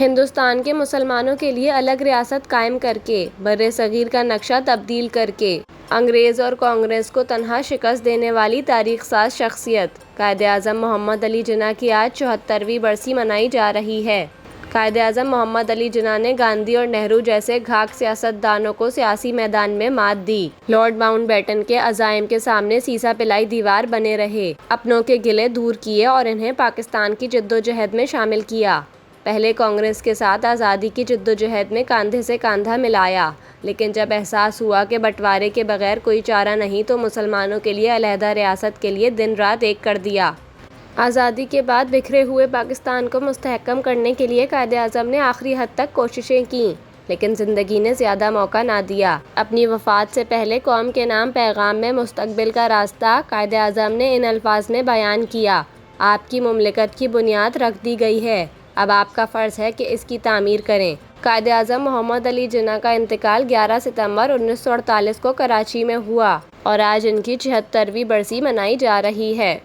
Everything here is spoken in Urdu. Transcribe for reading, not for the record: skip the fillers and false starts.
ہندوستان کے مسلمانوں کے لیے الگ ریاست قائم کر کے، بر صغیر کا نقشہ تبدیل کر کے، انگریز اور کانگریس کو تنہا شکست دینے والی تاریخ ساز شخصیت قائد اعظم محمد علی جناح کی آج 74ویں برسی منائی جا رہی ہے۔ قائد اعظم محمد علی جناح نے گاندھی اور نہرو جیسے گھاک سیاستدانوں کو سیاسی میدان میں مات دی، لارڈ ماؤنٹ بیٹن کے عزائم کے سامنے سیسا پلائی دیوار بنے رہے، اپنوں کے گلے دور کیے اور انہیں پاکستان کی جدوجہد میں شامل کیا۔ پہلے کانگریس کے ساتھ آزادی کی جدوجہد میں کاندھے سے کاندھا ملایا، لیکن جب احساس ہوا کہ بٹوارے کے بغیر کوئی چارہ نہیں تو مسلمانوں کے لیے علیحدہ ریاست کے لیے دن رات ایک کر دیا۔ آزادی کے بعد بکھرے ہوئے پاکستان کو مستحکم کرنے کے لیے قائد اعظم نے آخری حد تک کوششیں کیں، لیکن زندگی نے زیادہ موقع نہ دیا۔ اپنی وفات سے پہلے قوم کے نام پیغام میں مستقبل کا راستہ قائد اعظم نے ان الفاظ میں بیان کیا: آپ کی مملکت کی بنیاد رکھ دی گئی ہے، اب آپ کا فرض ہے کہ اس کی تعمیر کریں۔ قائد اعظم محمد علی جناح کا انتقال 11 ستمبر 1948 کو کراچی میں ہوا اور آج ان کی 74ویں برسی منائی جا رہی ہے۔